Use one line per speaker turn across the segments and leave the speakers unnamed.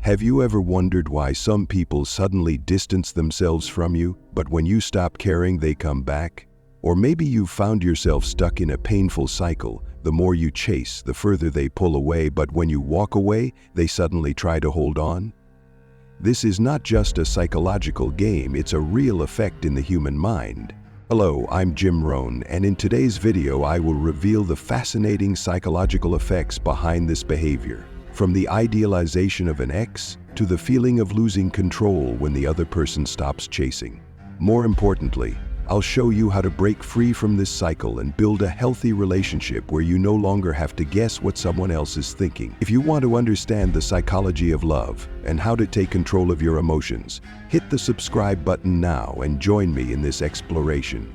Have you ever wondered why some people suddenly distance themselves from you, but when you stop caring, they come back? Or maybe you've found yourself stuck in a painful cycle. The more you chase, the further they pull away, but when you walk away, they suddenly try to hold on? This is not just a psychological game, it's a real effect in the human mind. Hello, I'm Jim Rohn, and in today's video I will reveal the fascinating psychological effects behind this behavior. From the idealization of an ex to the feeling of losing control when the other person stops chasing. More importantly, I'll show you how to break free from this cycle and build a healthy relationship where you no longer have to guess what someone else is thinking. If you want to understand the psychology of love and how to take control of your emotions, hit the subscribe button now and join me in this exploration.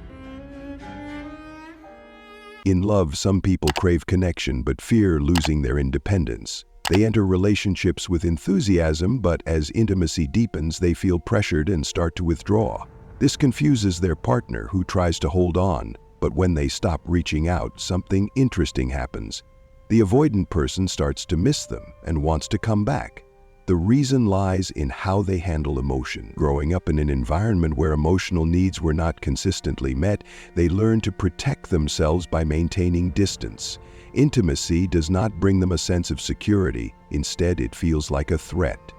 In love, some people crave connection but fear losing their independence. They enter relationships with enthusiasm, but as intimacy deepens, they feel pressured and start to withdraw. This confuses their partner, who tries to hold on, but when they stop reaching out, something interesting happens. The avoidant person starts to miss them and wants to come back. The reason lies in how they handle emotion. Growing up in an environment where emotional needs were not consistently met, they learn to protect themselves by maintaining distance. Intimacy does not bring them a sense of security. Instead, it feels like a threat.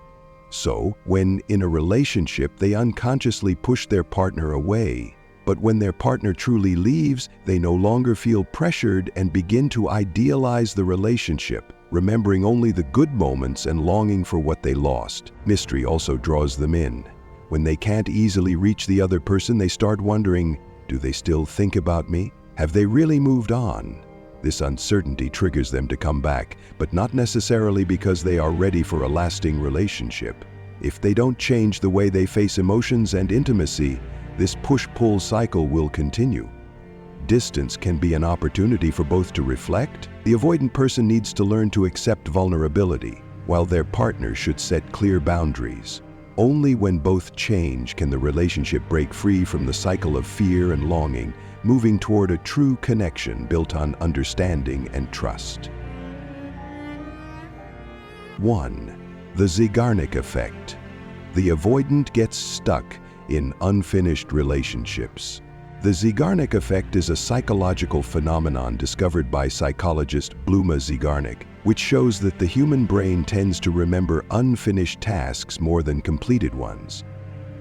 So, when in a relationship, they unconsciously push their partner away. But when their partner truly leaves, they no longer feel pressured and begin to idealize the relationship, remembering only the good moments and longing for what they lost. Mystery also draws them in. When they can't easily reach the other person, they start wondering, do they still think about me? Have they really moved on? This uncertainty triggers them to come back, but not necessarily because they are ready for a lasting relationship. If they don't change the way they face emotions and intimacy, this push-pull cycle will continue. Distance can be an opportunity for both to reflect. The avoidant person needs to learn to accept vulnerability, while their partner should set clear boundaries. Only when both change can the relationship break free from the cycle of fear and longing, moving toward a true connection built on understanding and trust. 1. The Zeigarnik effect. The avoidant gets stuck in unfinished relationships. The Zeigarnik effect is a psychological phenomenon discovered by psychologist Zeigarnik, which shows that the human brain tends to remember unfinished tasks more than completed ones.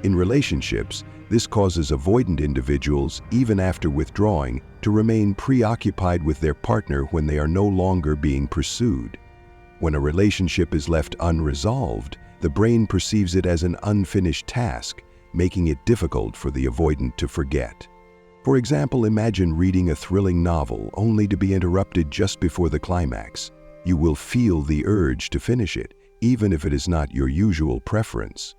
In relationships, this causes avoidant individuals, even after withdrawing, to remain preoccupied with their partner when they are no longer being pursued. When a relationship is left unresolved, the brain perceives it as an unfinished task, making it difficult for the avoidant to forget. For example, imagine reading a thrilling novel only to be interrupted just before the climax. You will feel the urge to finish it, even if it is not your usual preference.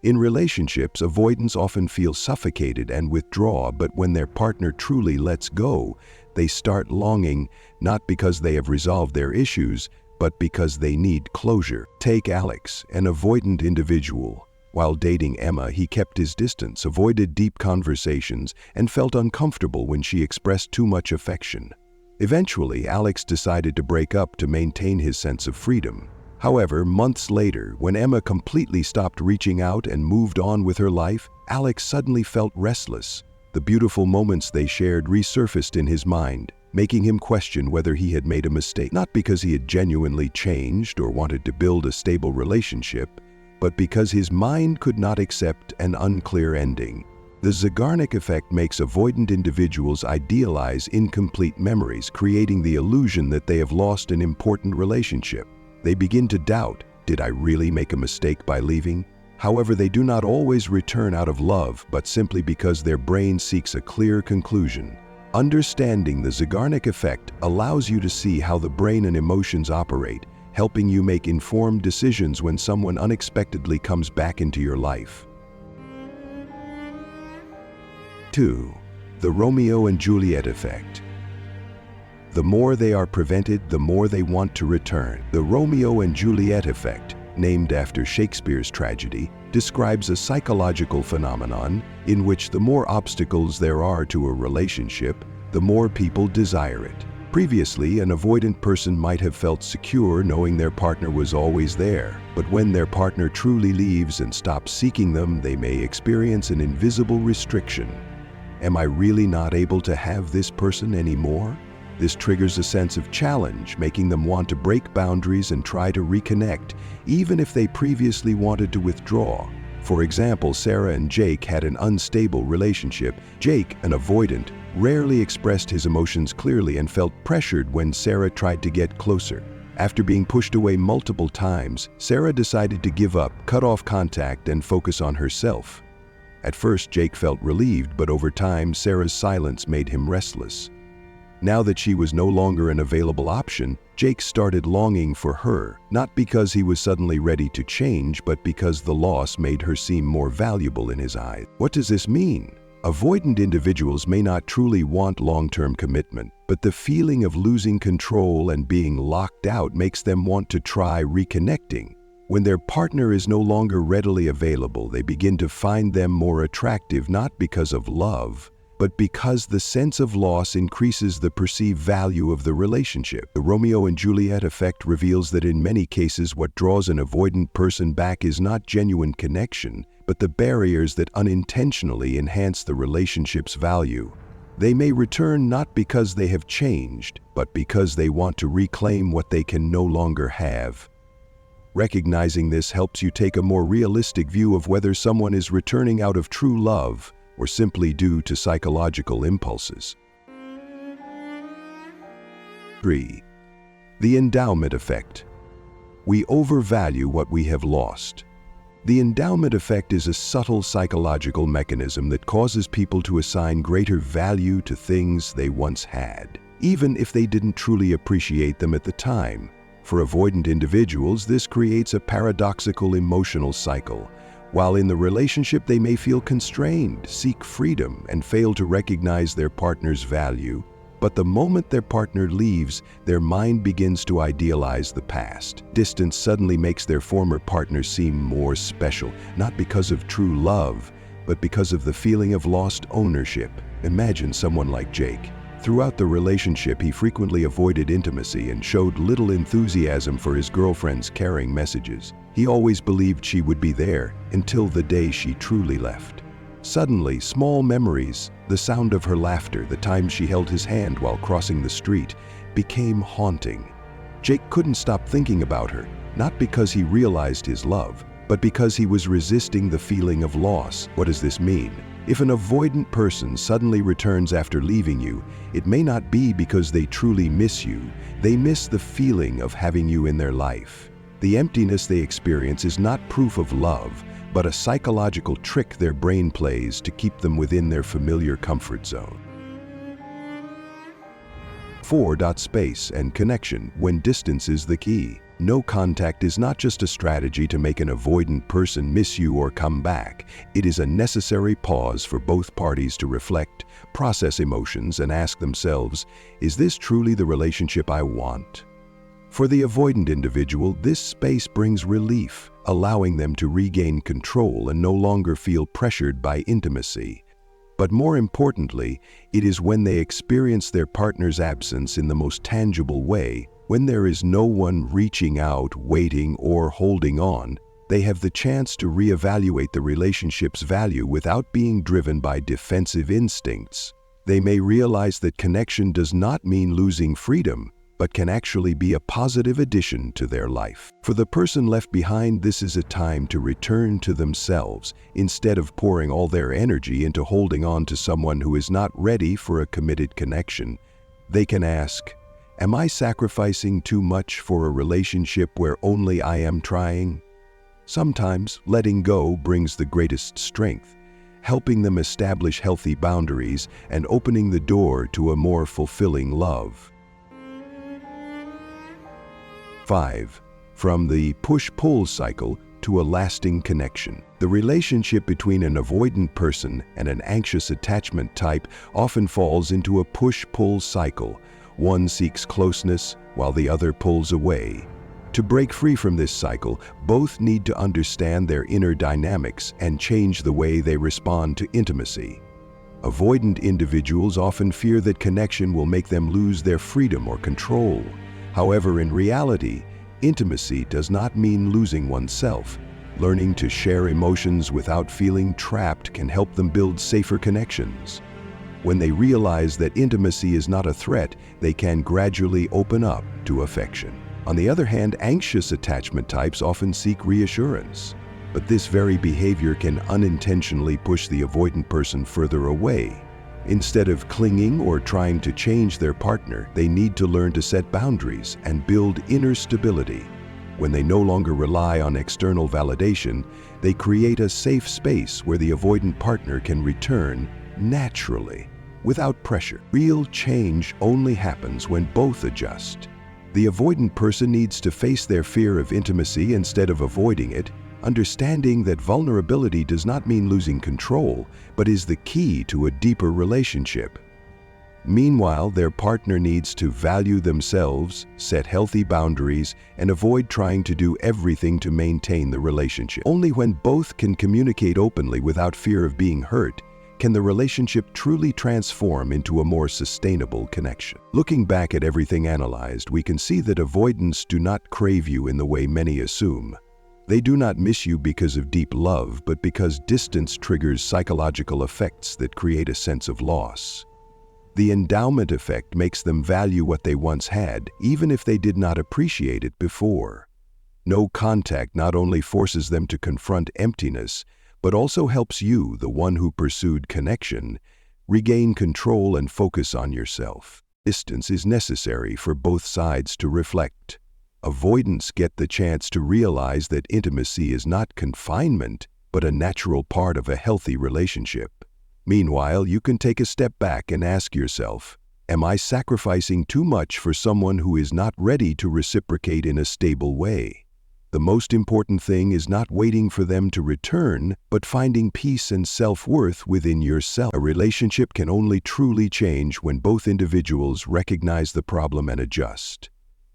In relationships, avoidants often feel suffocated and withdraw, but when their partner truly lets go, they start longing, not because they have resolved their issues, but because they need closure. Take Alex, an avoidant individual. While dating Emma, he kept his distance, avoided deep conversations, and felt uncomfortable when she expressed too much affection. Eventually, Alex decided to break up to maintain his sense of freedom. However, months later, when Emma completely stopped reaching out and moved on with her life, Alex suddenly felt restless. The beautiful moments they shared resurfaced in his mind, making him question whether he had made a mistake. Not because he had genuinely changed or wanted to build a stable relationship, but because his mind could not accept an unclear ending. The Zeigarnik effect makes avoidant individuals idealize incomplete memories, creating the illusion that they have lost an important relationship. They begin to doubt, did I really make a mistake by leaving? However, they do not always return out of love, but simply because their brain seeks a clear conclusion. Understanding the Zeigarnik effect allows you to see how the brain and emotions operate, helping you make informed decisions when someone unexpectedly comes back into your life. 2. The Romeo and Juliet effect. The more they are prevented, the more they want to return. The Romeo and Juliet effect, named after Shakespeare's tragedy, describes a psychological phenomenon in which the more obstacles there are to a relationship, the more people desire it. Previously, an avoidant person might have felt secure knowing their partner was always there, but when their partner truly leaves and stops seeking them, they may experience an invisible restriction. Am I really not able to have this person anymore? This triggers a sense of challenge, making them want to break boundaries and try to reconnect, even if they previously wanted to withdraw. For example, Sarah and Jake had an unstable relationship. Jake, an avoidant, rarely expressed his emotions clearly and felt pressured when Sarah tried to get closer. After being pushed away multiple times, Sarah decided to give up, cut off contact, and focus on herself. At first, Jake felt relieved, but over time, Sarah's silence made him restless. Now that she was no longer an available option, Jake started longing for her, not because he was suddenly ready to change, but because the loss made her seem more valuable in his eyes. What does this mean? Avoidant individuals may not truly want long-term commitment, but the feeling of losing control and being locked out makes them want to try reconnecting. When their partner is no longer readily available, they begin to find them more attractive, not because of love, but because the sense of loss increases the perceived value of the relationship. The Romeo and Juliet effect reveals that in many cases what draws an avoidant person back is not genuine connection, but the barriers that unintentionally enhance the relationship's value. They may return not because they have changed, but because they want to reclaim what they can no longer have. Recognizing this helps you take a more realistic view of whether someone is returning out of true love or simply due to psychological impulses. 3. The endowment effect. We overvalue what we have lost. The endowment effect is a subtle psychological mechanism that causes people to assign greater value to things they once had, even if they didn't truly appreciate them at the time. For avoidant individuals, this creates a paradoxical emotional cycle. While in the relationship they may feel constrained, seek freedom, and fail to recognize their partner's value, but the moment their partner leaves, their mind begins to idealize the past. Distance suddenly makes their former partner seem more special, not because of true love, but because of the feeling of lost ownership. Imagine someone like Jake. Throughout the relationship, he frequently avoided intimacy and showed little enthusiasm for his girlfriend's caring messages. He always believed she would be there until the day she truly left. Suddenly, small memories, the sound of her laughter, the time she held his hand while crossing the street, became haunting. Jake couldn't stop thinking about her, not because he realized his love, but because he was resisting the feeling of loss. What does this mean? If an avoidant person suddenly returns after leaving you, it may not be because they truly miss you. They miss the feeling of having you in their life. The emptiness they experience is not proof of love, but a psychological trick their brain plays to keep them within their familiar comfort zone. 4. Space and connection when distance is the key. No contact is not just a strategy to make an avoidant person miss you or come back. It is a necessary pause for both parties to reflect, process emotions, and ask themselves, is this truly the relationship I want? For the avoidant individual, this space brings relief, allowing them to regain control and no longer feel pressured by intimacy. But more importantly, it is when they experience their partner's absence in the most tangible way, when there is no one reaching out, waiting, or holding on, they have the chance to reevaluate the relationship's value without being driven by defensive instincts. They may realize that connection does not mean losing freedom, but can actually be a positive addition to their life. For the person left behind, this is a time to return to themselves, instead of pouring all their energy into holding on to someone who is not ready for a committed connection. They can ask, am I sacrificing too much for a relationship where only I am trying? Sometimes letting go brings the greatest strength, helping them establish healthy boundaries and opening the door to a more fulfilling love. 5. From the push-pull cycle to a lasting connection. The relationship between an avoidant person and an anxious attachment type often falls into a push-pull cycle. One seeks closeness while the other pulls away. To break free from this cycle, both need to understand their inner dynamics and change the way they respond to intimacy. Avoidant individuals often fear that connection will make them lose their freedom or control. However, in reality, intimacy does not mean losing oneself. Learning to share emotions without feeling trapped can help them build safer connections. When they realize that intimacy is not a threat, they can gradually open up to affection. On the other hand, anxious attachment types often seek reassurance. But this very behavior can unintentionally push the avoidant person further away. Instead of clinging or trying to change their partner, they need to learn to set boundaries and build inner stability. When they no longer rely on external validation, they create a safe space where the avoidant partner can return naturally, without pressure. Real change only happens when both adjust. The avoidant person needs to face their fear of intimacy instead of avoiding it, understanding that vulnerability does not mean losing control, but is the key to a deeper relationship. Meanwhile, their partner needs to value themselves, set healthy boundaries, and avoid trying to do everything to maintain the relationship. Only when both can communicate openly without fear of being hurt can the relationship truly transform into a more sustainable connection. Looking back at everything analyzed, we can see that avoidants do not crave you in the way many assume. They do not miss you because of deep love, but because distance triggers psychological effects that create a sense of loss. The endowment effect makes them value what they once had, even if they did not appreciate it before. No contact not only forces them to confront emptiness, but also helps you, the one who pursued connection, regain control and focus on yourself. Distance is necessary for both sides to reflect. Avoidants get the chance to realize that intimacy is not confinement, but a natural part of a healthy relationship. Meanwhile, you can take a step back and ask yourself, am I sacrificing too much for someone who is not ready to reciprocate in a stable way? The most important thing is not waiting for them to return, but finding peace and self-worth within yourself. A relationship can only truly change when both individuals recognize the problem and adjust.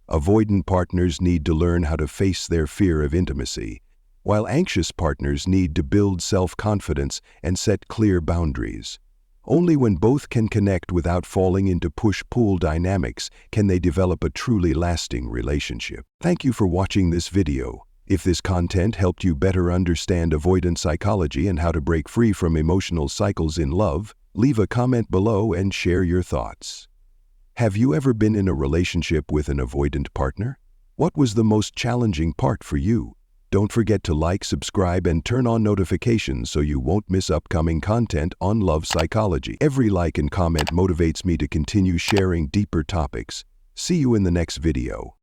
Avoidant partners need to learn how to face their fear of intimacy, while anxious partners need to build self-confidence and set clear boundaries. Only when both can connect without falling into push-pull dynamics can they develop a truly lasting relationship. Thank you for watching this video. If this content helped you better understand avoidant psychology and how to break free from emotional cycles in love, leave a comment below and share your thoughts. Have you ever been in a relationship with an avoidant partner? What was the most challenging part for you? Don't forget to like, subscribe, and turn on notifications so you won't miss upcoming content on love psychology. Every like and comment motivates me to continue sharing deeper topics. See you in the next video.